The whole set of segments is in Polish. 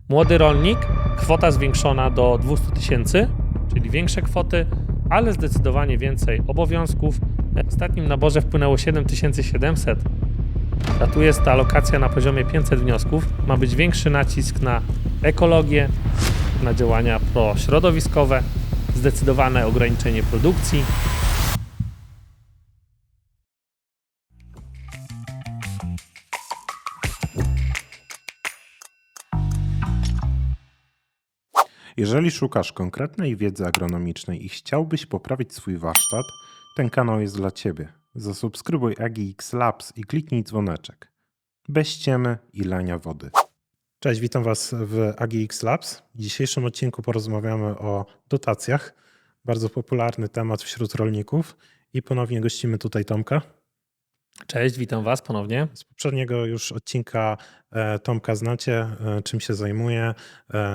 Młody rolnik, kwota zwiększona do 200 000, czyli większe kwoty, ale zdecydowanie więcej obowiązków. W ostatnim naborze wpłynęło 7700, a tu jest ta alokacja na poziomie 500 wniosków. Ma być większy nacisk na ekologię, na działania prośrodowiskowe, zdecydowane ograniczenie produkcji. Jeżeli szukasz konkretnej wiedzy agronomicznej i chciałbyś poprawić swój warsztat, ten kanał jest dla Ciebie. Zasubskrybuj AGX Labs i kliknij dzwoneczek. Bez ściemy i lania wody. Cześć, witam Was w AGX Labs. W dzisiejszym odcinku porozmawiamy o dotacjach. Bardzo popularny temat wśród rolników i ponownie gościmy tutaj Tomka. Cześć, witam Was ponownie. Z poprzedniego już odcinka Tomka znacie, czym się zajmuje,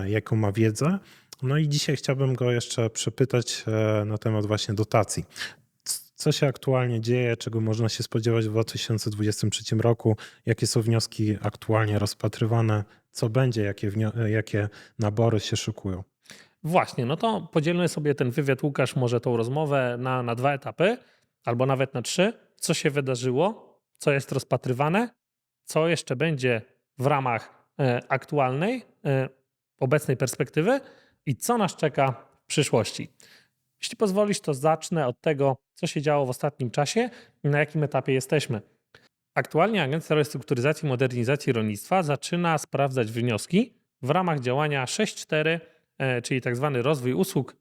jaką ma wiedzę. No i dzisiaj chciałbym go jeszcze przepytać na temat właśnie dotacji. Co się aktualnie dzieje, czego można się spodziewać w 2023 roku, jakie są wnioski aktualnie rozpatrywane, co będzie, jakie nabory się szykują. Właśnie, no to podzielmy sobie ten wywiad, Łukasz, może tą rozmowę na 2 etapy, albo nawet na 3. Co się wydarzyło, co jest rozpatrywane, co jeszcze będzie w ramach aktualnej, obecnej perspektywy i co nas czeka w przyszłości. Jeśli pozwolisz, to zacznę od tego, co się działo w ostatnim czasie i na jakim etapie jesteśmy. Aktualnie Agencja Restrukturyzacji i Modernizacji Rolnictwa zaczyna sprawdzać wnioski w ramach działania 6.4, czyli tzw. rozwój usług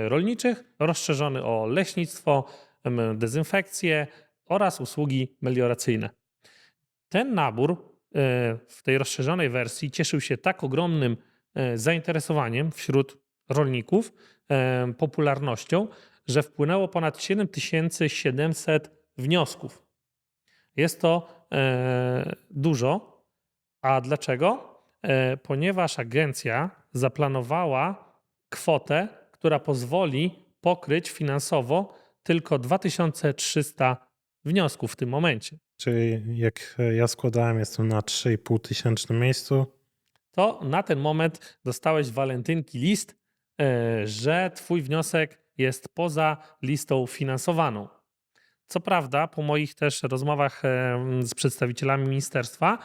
rolniczych, rozszerzony o leśnictwo, dezynfekcję oraz usługi melioracyjne. Ten nabór w tej rozszerzonej wersji cieszył się tak ogromnym zainteresowaniem wśród rolników, popularnością, że wpłynęło ponad 7700 wniosków. Jest to dużo. A dlaczego? Ponieważ agencja zaplanowała kwotę, która pozwoli pokryć finansowo tylko 2300 wniosków w tym momencie. Czyli jak ja składałem, jestem na 3500 miejscu. To na ten moment dostałeś walentynki list, że twój wniosek jest poza listą finansowaną. Co prawda, po moich też rozmowach z przedstawicielami ministerstwa,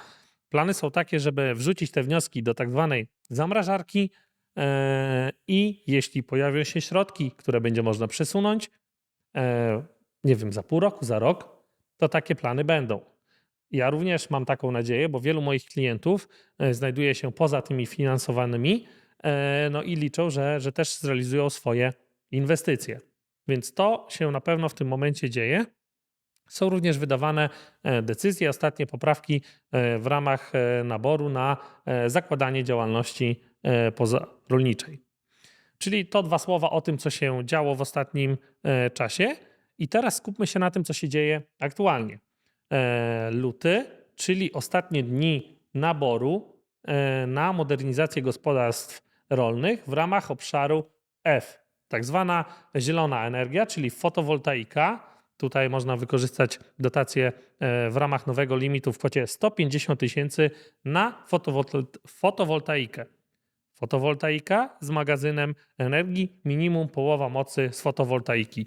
plany są takie, żeby wrzucić te wnioski do tak zwanej zamrażarki i jeśli pojawią się środki, które będzie można przesunąć, nie wiem, za pół roku, za rok, to takie plany będą. Ja również mam taką nadzieję, bo wielu moich klientów znajduje się poza tymi finansowanymi, no i liczą, że też zrealizują swoje inwestycje. Więc to się na pewno w tym momencie dzieje. Są również wydawane decyzje, ostatnie poprawki w ramach naboru na zakładanie działalności pozarolniczej. Czyli to 2 słowa o tym, co się działo w ostatnim czasie. I teraz skupmy się na tym, co się dzieje aktualnie. Luty, czyli ostatnie dni naboru na modernizację gospodarstw rolnych w ramach obszaru F. Tak zwana zielona energia, czyli fotowoltaika. Tutaj można wykorzystać dotację w ramach nowego limitu w kwocie 150 000 na fotowoltaikę. Fotowoltaika z magazynem energii, minimum połowa mocy z fotowoltaiki.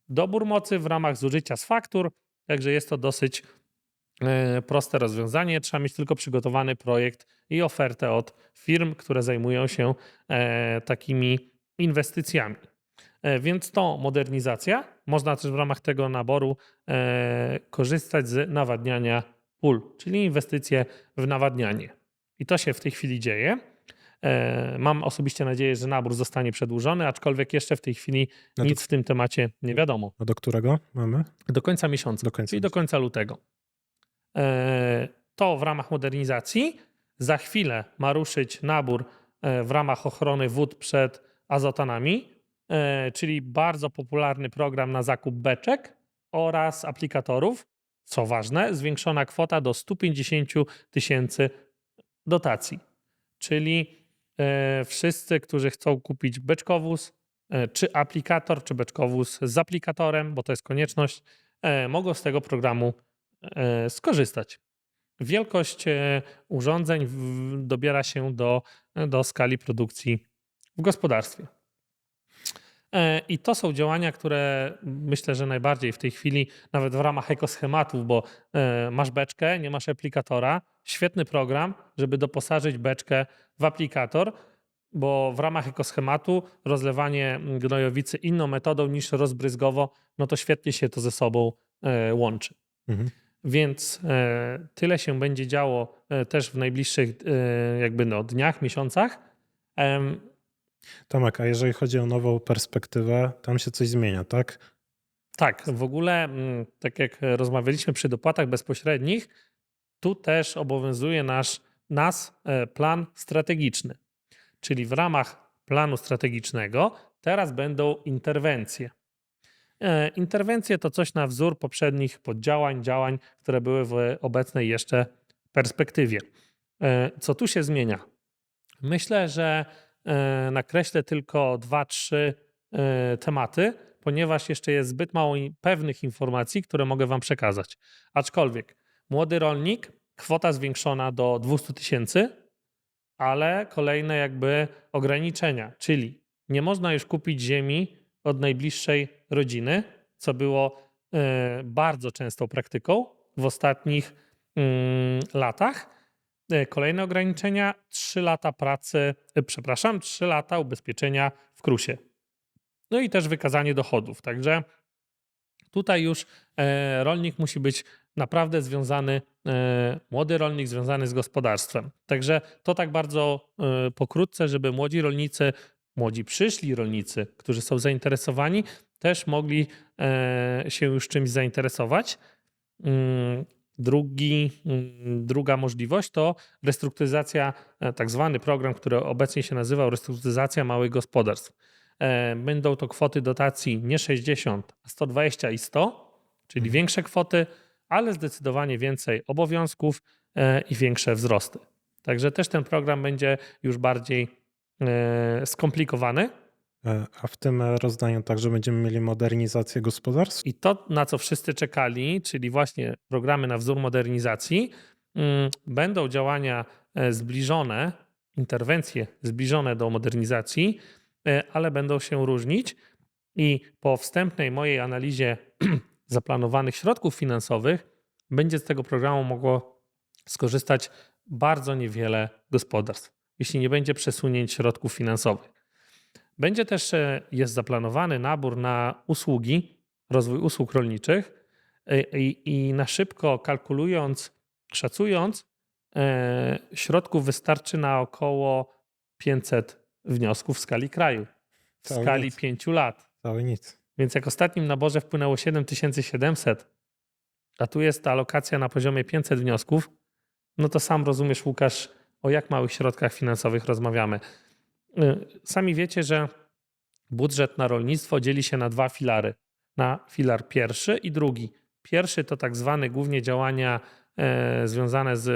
Dobór mocy w ramach zużycia z faktur, także jest to dosyć proste rozwiązanie. Trzeba mieć tylko przygotowany projekt i ofertę od firm, które zajmują się takimi inwestycjami. Więc to modernizacja. Można też w ramach tego naboru korzystać z nawadniania pól, czyli inwestycje w nawadnianie. I to się w tej chwili dzieje. Mam osobiście nadzieję, że nabór zostanie przedłużony, aczkolwiek jeszcze w tej chwili nic w tym temacie nie wiadomo. A do którego mamy? Do końca miesiąca, czyli do końca lutego. To w ramach modernizacji. Za chwilę ma ruszyć nabór w ramach ochrony wód przed azotanami, czyli bardzo popularny program na zakup beczek oraz aplikatorów. Co ważne, zwiększona kwota do 150 000 dotacji. Czyli wszyscy, którzy chcą kupić beczkowóz, czy aplikator, czy beczkowóz z aplikatorem, bo to jest konieczność, mogą z tego programu skorzystać. wielkość urządzeń dobiera się do skali produkcji w gospodarstwie. I to są działania, które myślę, że najbardziej w tej chwili, nawet w ramach ekoschematów, bo masz beczkę, nie masz aplikatora, świetny program, żeby doposażyć beczkę w aplikator, bo w ramach ekoschematu rozlewanie gnojowicy inną metodą niż rozbryzgowo, no to świetnie się to ze sobą łączy. Mhm. Więc tyle się będzie działo też w najbliższych dniach, miesiącach. Tomek, a jeżeli chodzi o nową perspektywę, tam się coś zmienia, tak? Tak, w ogóle tak jak rozmawialiśmy przy dopłatach bezpośrednich, tu też obowiązuje nas plan strategiczny. Czyli w ramach planu strategicznego teraz będą interwencje. Interwencje to coś na wzór poprzednich działań, które były w obecnej jeszcze perspektywie. Co tu się zmienia? Myślę, że nakreślę tylko 2-3 tematy, ponieważ jeszcze jest zbyt mało pewnych informacji, które mogę Wam przekazać. Aczkolwiek młody rolnik, kwota zwiększona do 200 000, ale kolejne ograniczenia, czyli nie można już kupić ziemi od najbliższej rodziny, co było bardzo częstą praktyką w ostatnich latach. Kolejne ograniczenia, 3 lata pracy, 3 lata ubezpieczenia w KRUS-ie. No i też wykazanie dochodów. Także tutaj już rolnik musi być naprawdę związany, młody rolnik związany z gospodarstwem. Także to tak bardzo pokrótce, żeby młodzi przyszli rolnicy, którzy są zainteresowani, też mogli się już czymś zainteresować. Druga możliwość to restrukturyzacja, tak zwany program, który obecnie się nazywa restrukturyzacja małych gospodarstw. Będą to kwoty dotacji nie 60, a 120 i 100, czyli większe kwoty, ale zdecydowanie więcej obowiązków i większe wzrosty. Także też ten program będzie już bardziej skomplikowany. A w tym rozdaniu także będziemy mieli modernizację gospodarstw? I to, na co wszyscy czekali, czyli właśnie programy na wzór modernizacji, będą działania zbliżone, interwencje zbliżone do modernizacji, ale będą się różnić i po wstępnej mojej analizie zaplanowanych środków finansowych będzie z tego programu mogło skorzystać bardzo niewiele gospodarstw, jeśli nie będzie przesunięć środków finansowych. Będzie też, jest zaplanowany nabór na usługi, rozwój usług rolniczych i na szybko kalkulując, szacując, środków wystarczy na około 500 wniosków w skali kraju, w Cały skali nic. 5 lat. Cały nic. Więc jak w ostatnim naborze wpłynęło 7700, a tu jest ta alokacja na poziomie 500 wniosków, no to sam rozumiesz, Łukasz, o jak małych środkach finansowych rozmawiamy. Sami wiecie, że budżet na rolnictwo dzieli się na 2 filary. Na filar pierwszy i drugi. Pierwszy to tak zwane głównie działania związane z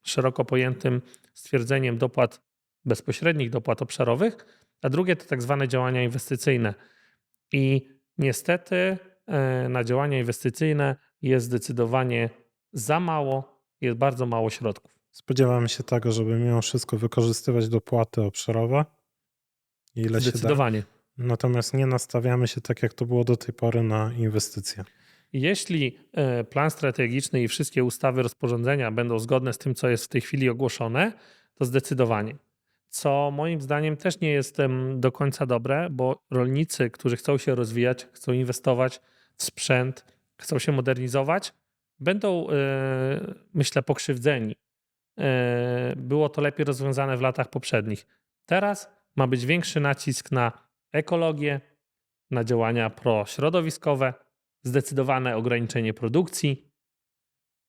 szeroko pojętym stwierdzeniem dopłat bezpośrednich, dopłat obszarowych, a drugie to tak zwane działania inwestycyjne. I niestety na działania inwestycyjne jest zdecydowanie za mało, jest bardzo mało środków. Spodziewamy się tego, żeby mimo wszystko wykorzystywać dopłaty obszarowe, ile się da. Zdecydowanie. Natomiast nie nastawiamy się tak, jak to było do tej pory, na inwestycje. Jeśli plan strategiczny i wszystkie ustawy, rozporządzenia będą zgodne z tym, co jest w tej chwili ogłoszone, to zdecydowanie. Co moim zdaniem też nie jest do końca dobre, bo rolnicy, którzy chcą się rozwijać, chcą inwestować w sprzęt, chcą się modernizować, będą, myślę, pokrzywdzeni. Było to lepiej rozwiązane w latach poprzednich. Teraz ma być większy nacisk na ekologię, na działania prośrodowiskowe, zdecydowane ograniczenie produkcji.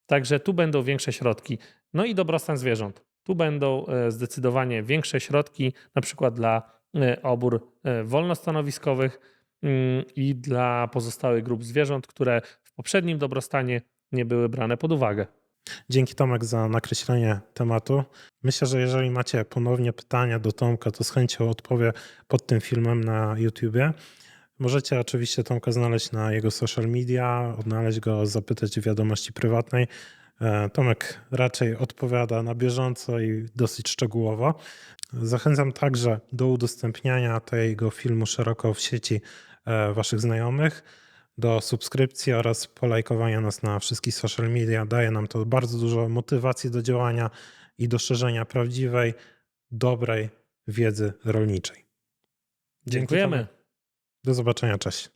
Także tu będą większe środki. No i dobrostan zwierząt. Tu będą zdecydowanie większe środki, na przykład dla obór wolnostanowiskowych i dla pozostałych grup zwierząt, które w poprzednim dobrostanie nie były brane pod uwagę. Dzięki, Tomek, za nakreślenie tematu. Myślę, że jeżeli macie ponownie pytania do Tomka, to z chęcią odpowie pod tym filmem na YouTubie. Możecie oczywiście Tomka znaleźć na jego social media, odnaleźć go, zapytać w wiadomości prywatnej. Tomek raczej odpowiada na bieżąco i dosyć szczegółowo. Zachęcam także do udostępniania tego filmu szeroko w sieci waszych znajomych, do subskrypcji oraz polajkowania nas na wszystkich social media. Daje nam to bardzo dużo motywacji do działania i do szerzenia prawdziwej, dobrej wiedzy rolniczej. Dzięki, Dziękujemy. Tomek. Do zobaczenia, cześć.